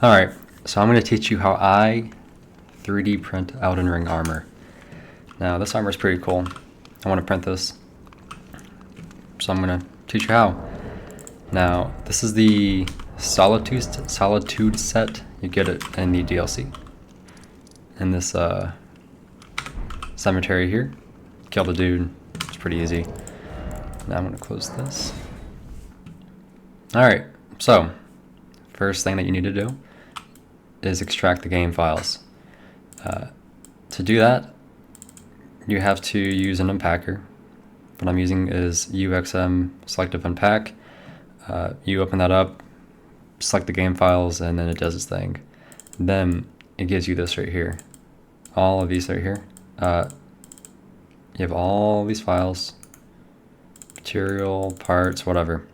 Alright, so I'm going to teach you how I 3D print Elden Ring armor. Now this armor is pretty cool. I want to print this, so I'm going to teach you how. Now this is the Solitude set. You get it in the DLC. In this cemetery here. Kill the dude. It's pretty easy. Now I'm going to close this. Alright, so first thing that you need to do is extract the game files. To do that, you have to use an unpacker. What I'm using is UXM Selective Unpack. You open that up, select the game files, and then it does its thing. Then it gives you this right here. All of these right here. You have all these files, material, parts, whatever.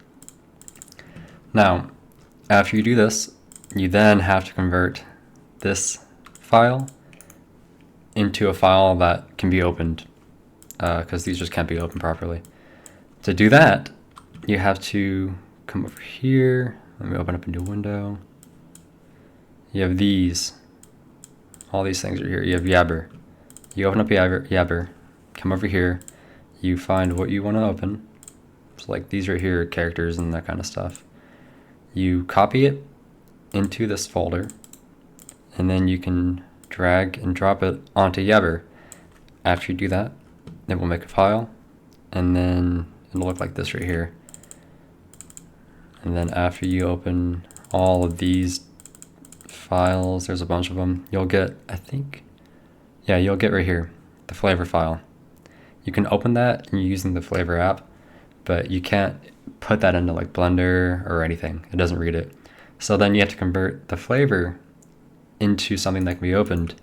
Now, after you do this, you then have to convert this file into a file that can be opened, because these just can't be opened properly. To do that, you have to come over here. Let me open up a new window. You have these, all these things right here. You have Yabber. You open up Yabber, come over here, you find what you want to open. So like these right here, characters and that kind of stuff. You copy it into this folder, and then you can drag and drop it onto Yabber. After you do that, it will make a file, and then it'll look like this right here. And then after you open all of these files, there's a bunch of them, you'll get, you'll get right here, the flavor file. You can open that using the Flavor app, but you can't put that into like Blender or anything. It doesn't read it. So then you have to convert the flavor into something that can be opened.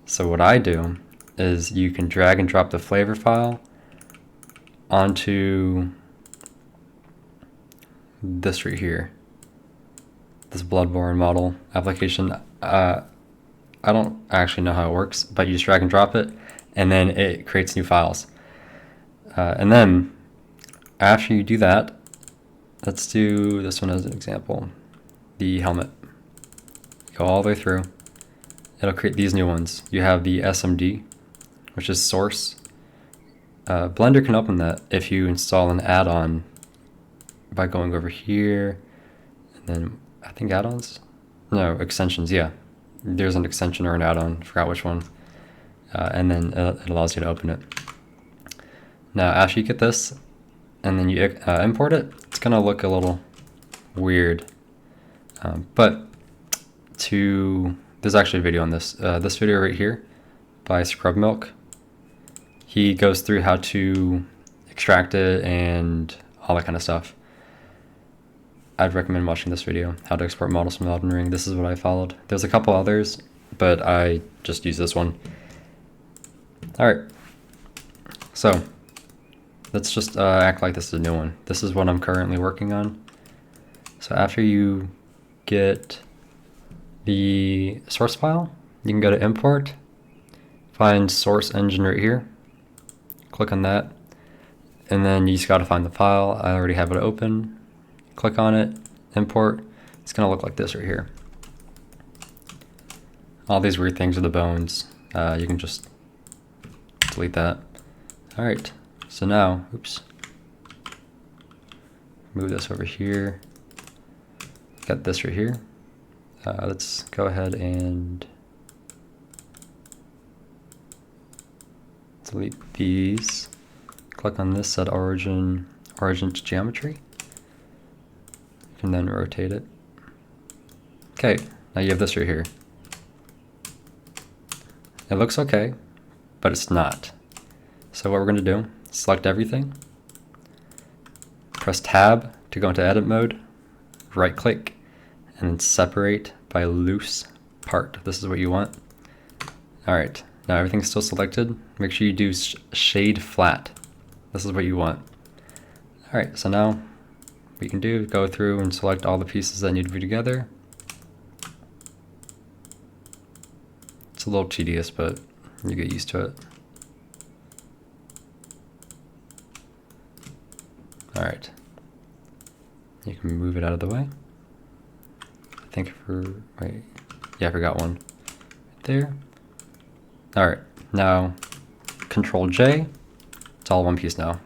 So what I do is you can drag and drop the flavor file onto this right here, this Bloodborne model application. I don't actually know how it works, but you just drag and drop it, and then it creates new files. And then after you do that, let's do this one as an example. The helmet. Go all the way through. It'll create these new ones. You have the SMD, which is source. Blender can open that if you install an add-on by going over here, and then I think add-ons? No, extensions, yeah. There's an extension or an add-on, forgot which one. And then it allows you to open it. Now after you get this, and then you import it, it's gonna look a little weird. But there's actually a video on this. This video right here by Scrub Milk. He goes through how to extract it and all that kind of stuff. I'd recommend watching this video, how to export models from Elden Ring. This is what I followed. There's a couple others, but I just use this one. Alright, so let's just act like this is a new one. This is what I'm currently working on. So after you get the source file, you can go to import, find source engine right here, click on that, and then you just got to find the file. I already have it open. Click on it, import. It's gonna look like this right here. All these weird things are the bones. You can just delete that. All right, so now, oops. Move this over here. Got this right here. Let's go ahead and delete these. Click on this, set origin to geometry. And then rotate it. Okay, now you have this right here. It looks okay, but it's not. So what we're gonna do, select everything, press tab to go into edit mode, right click, and then separate by loose part. This is what you want. All right, now everything's still selected. Make sure you do shade flat. This is what you want. All right, so now what you can do is go through and select all the pieces that need to be together. It's a little tedious, but you get used to it. All right, you can move it out of the way. I think for, wait, yeah, I forgot one. Right there. All right, now Control J, it's all one piece now.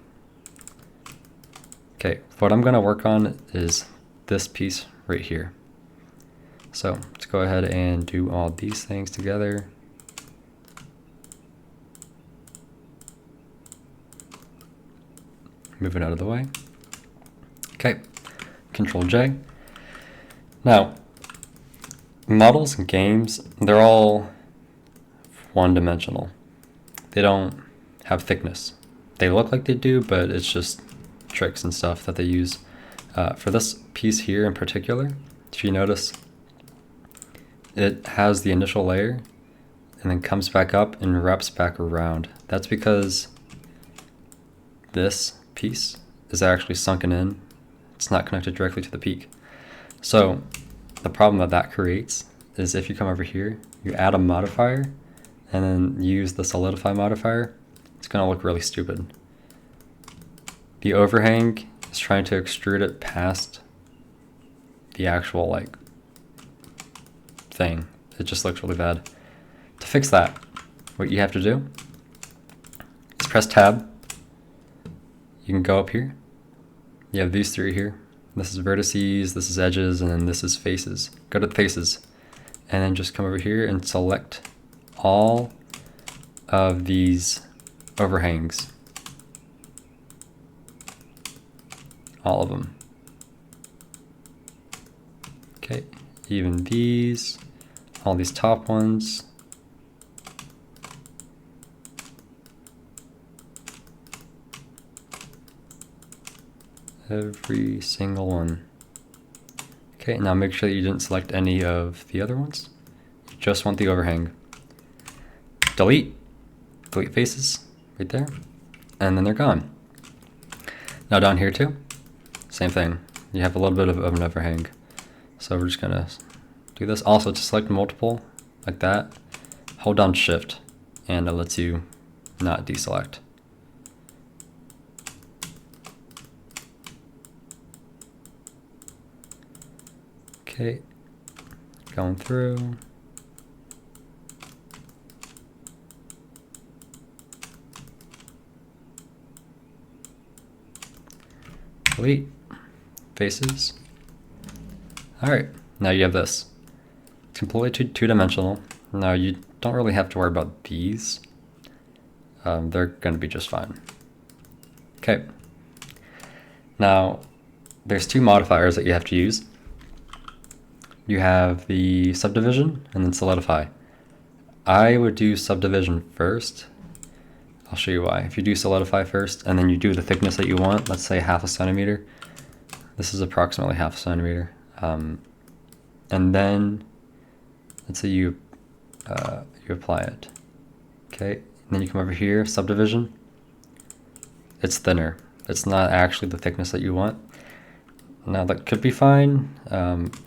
Okay, what I'm gonna work on is this piece right here. So let's go ahead and do all these things together. Move it out of the way. Okay, Control J. Now, models and games, they're all one-dimensional. They don't have thickness. They look like they do, but it's just tricks and stuff that they use. For this piece here in particular, if you notice, it has the initial layer and then comes back up and wraps back around. That's because this piece is actually sunken in. It's not connected directly to the peak. So the problem that that creates is if you come over here, you add a modifier and then use the solidify modifier, it's gonna look really stupid. The overhang is trying to extrude it past the actual like thing. It just looks really bad. To fix that, what you have to do is press tab. You can go up here. You have these three here. This is vertices, this is edges, and then this is faces. Go to the faces, and then just come over here and select all of these overhangs. All of them. Okay, even these, all these top ones. Every single one. Okay, now make sure that you didn't select any of the other ones. You just want the overhang. Delete. Delete faces right there. And then they're gone. Now down here too, same thing. You have a little bit of an overhang. So we're just gonna do this. Also to select multiple like that, hold down shift and it lets you not deselect. Okay, going through. Delete faces. All right, now you have this. It's completely two-dimensional. Now you don't really have to worry about these. They're going to be just fine. Okay. Now there's two modifiers that you have to use. You have the subdivision and then solidify. I would do subdivision first. I'll show you why. If you do solidify first and then you do the thickness that you want, let's say 1/2 centimeter. This is approximately 1/2 centimeter. And then let's say you apply it. Okay, and then you come over here, subdivision. It's thinner. It's not actually the thickness that you want. Now that could be fine.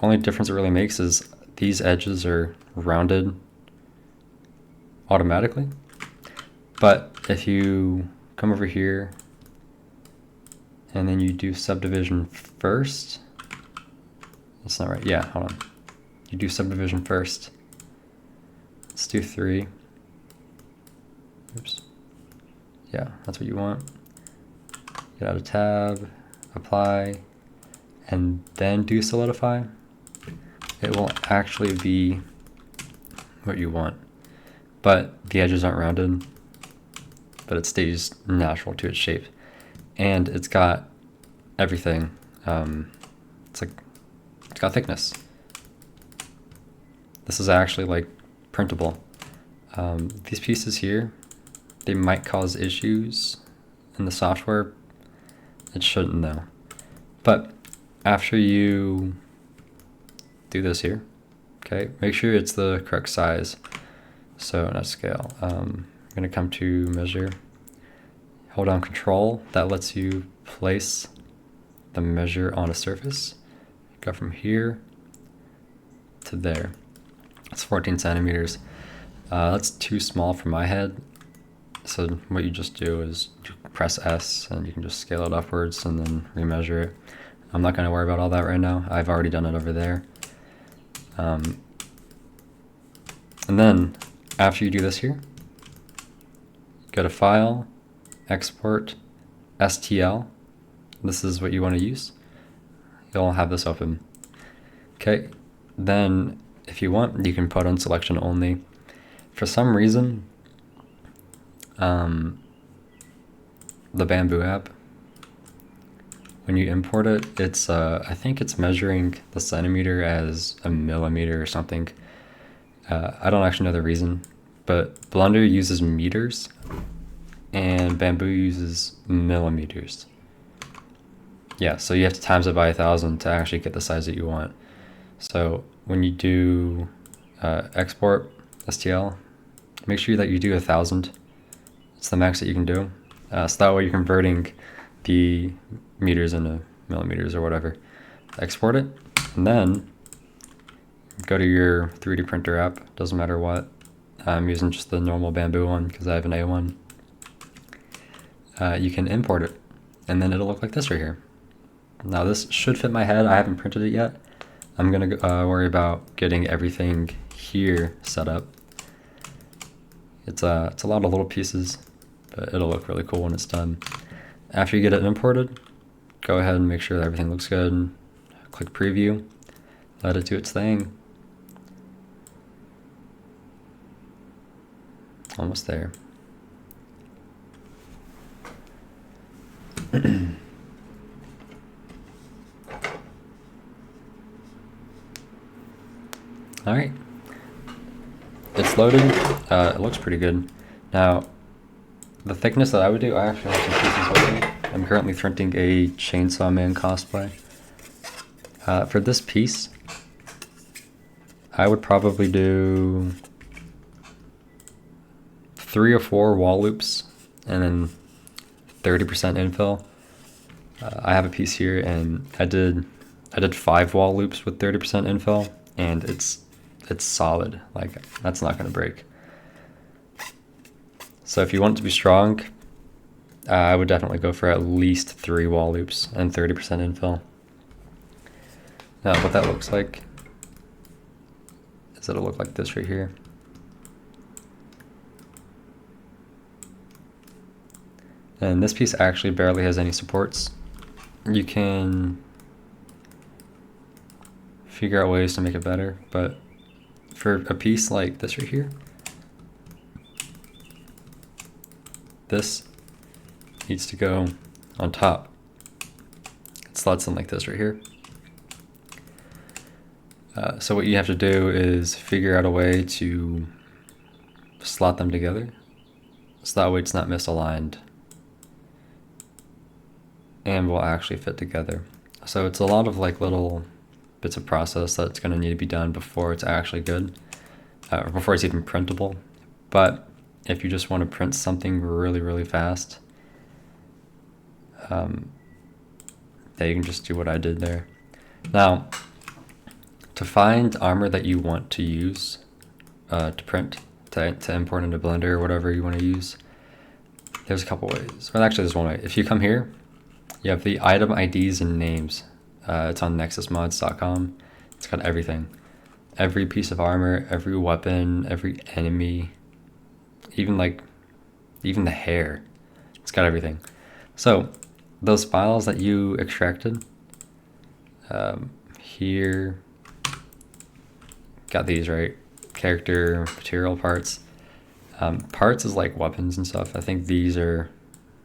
Only difference it really makes is these edges are rounded automatically. But if you come over here and then you do subdivision first, that's not right. Yeah, hold on. You do subdivision first. Let's do 3. Oops. Yeah, that's what you want. Get out of tab, apply, and then do solidify. It will actually be what you want. But the edges aren't rounded, but it stays natural to its shape. And it's got everything. It's got thickness. This is actually like printable. These pieces here, they might cause issues in the software. It shouldn't though. But after you do this here, okay, make sure it's the correct size. So not scale. I'm gonna come to measure, hold down Control. That lets you place the measure on a surface. Go from here to there. It's 14 centimeters. That's too small for my head. So what you just do is press S and you can just scale it upwards and then remeasure it. I'm not going to worry about all that right now. I've already done it over there. And then after you do this here, go to File, Export, STL. This is what you want to use. You'll have this open. Okay, then if you want, you can put on selection only. For some reason, the Bamboo app, when you import it, it's I think it's measuring the centimeter as a millimeter or something. I don't actually know the reason, but Blender uses meters and Bamboo uses millimeters. Yeah, so you have to times it by 1,000 to actually get the size that you want. So when you do export STL, make sure that you do 1,000. It's the max that you can do. So that way you're converting the meters into millimeters or whatever. Export it, and then go to your 3D printer app. Doesn't matter what. I'm using just the normal Bamboo one because I have an A1. You can import it, and then it'll look like this right here. Now this should fit my head. I haven't printed it yet. I'm gonna worry about getting everything here set up. It's a lot of little pieces, but it'll look really cool when it's done. After you get it imported, go ahead and make sure that everything looks good. And click preview, let it do its thing. Almost there. All right, it's loaded. It looks pretty good. Now, the thickness that I would do, I actually have some pieces with me. I'm currently printing a Chainsaw Man cosplay. For this piece, I would probably do 3 or 4 wall loops and then 30% infill. I have a piece here, and I did 5 wall loops with 30% infill, and it's solid. Like, that's not going to break. So if you want it to be strong, I would definitely go for at least 3 wall loops and 30% infill. Now what that looks like is it'll look like this right here. And this piece actually barely has any supports. You can figure out ways to make it better, but for a piece like this right here, this needs to go on top. It slots in like this right here. So what you have to do is figure out a way to slot them together, so that way it's not misaligned and will actually fit together. So it's a lot of like little bits of process that's going to need to be done before it's actually good, or before it's even printable. But if you just want to print something really, really fast, yeah, you can just do what I did there. Now, to find armor that you want to use to print, to import into Blender or whatever you want to use, there's a couple ways. Well, actually, there's one way. If you come here, you have the item IDs and names. It's on nexusmods.com. It's got everything. Every piece of armor, every weapon, every enemy, even the hair. It's got everything. So those files that you extracted, here, got these, right? Character, material parts. Parts is like weapons and stuff. I think these are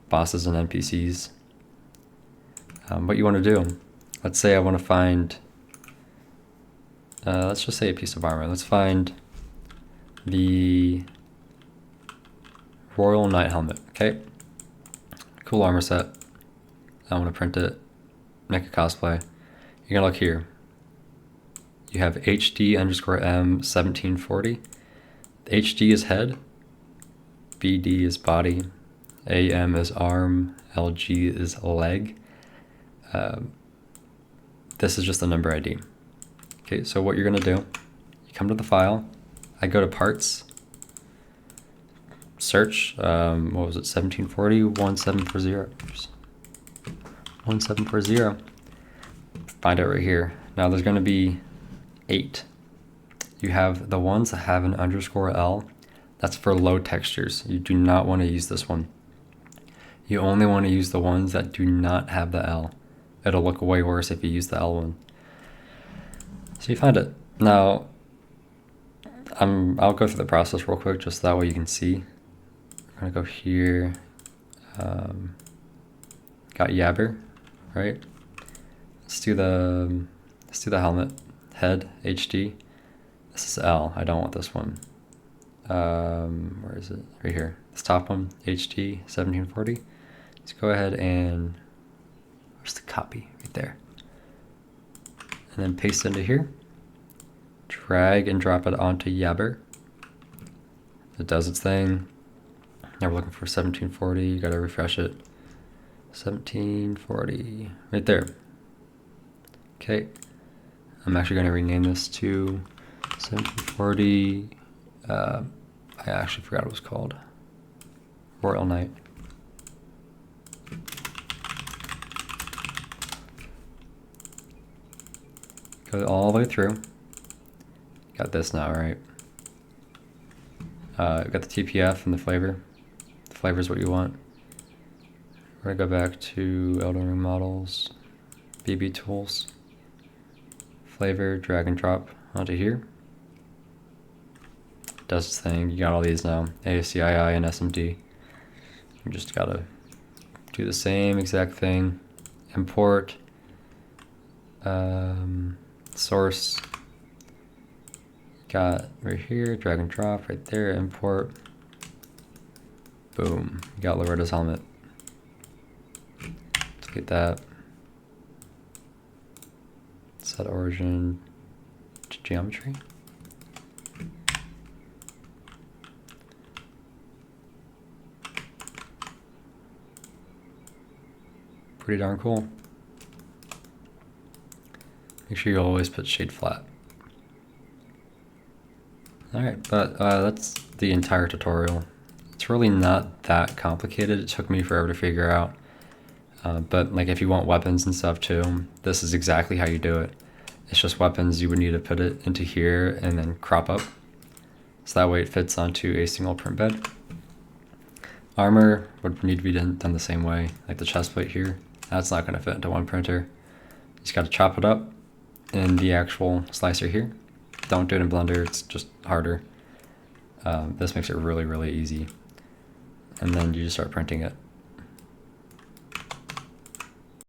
bosses and NPCs. What you want to do, let's say I want to find, let's just say a piece of armor. Let's find the Royal Knight helmet, okay? Cool armor set. I want to print it, make a cosplay. You're gonna look here. You have HD_M1740. HD is head, BD is body, AM is arm, LG is leg. This is just the number ID. Okay, so what you're gonna do, you come to the file, I go to parts, search, what was it, 1740, 1740, oops. 1740, find it right here. Now there's gonna be 8 you have the ones that have an underscore L. That's for low textures. You do not want to use this one. You only want to use the ones that do not have the L. It'll look way worse if you use the L one. So you find it. Now, I'll go through the process real quick, just that way you can see. I'm gonna go here. Got Yabber, right? Let's do the helmet. Head, HD. This is L. I don't want this one. Where is it? Right here. This top one, HD 1740. Let's go ahead and, where's the copy? Right there. And then paste it into here. Drag and drop it onto Yabber. It does its thing. Now we're looking for 1740. You gotta refresh it. 1740. Right there. Okay. I'm actually gonna rename this to 1740. I actually forgot what it was called. Royal Knight. Go all the way through. Got this now, right? Got the TPF and the flavor. The flavor is what you want. We're gonna go back to Elden Ring models, BB tools, flavor, drag and drop onto here. Does its thing. You got all these now, ASCII and SMD. You just gotta do the same exact thing. Import, source. Got right here, drag and drop right there, import. Boom, you got Loretta's helmet. Delete that. Set origin to geometry. Pretty darn cool. Make sure you always put shade flat. Alright, but that's the entire tutorial. It's really not that complicated. It took me forever to figure out. But like if you want weapons and stuff too, this is exactly how you do it. It's just weapons, you would need to put it into here and then crop up. So that way it fits onto a single print bed. Armor would need to be done the same way, like the chest plate here. That's not going to fit into one printer. You just got to chop it up in the actual slicer here. Don't do it in Blender, it's just harder. This makes it really, really easy. And then you just start printing it.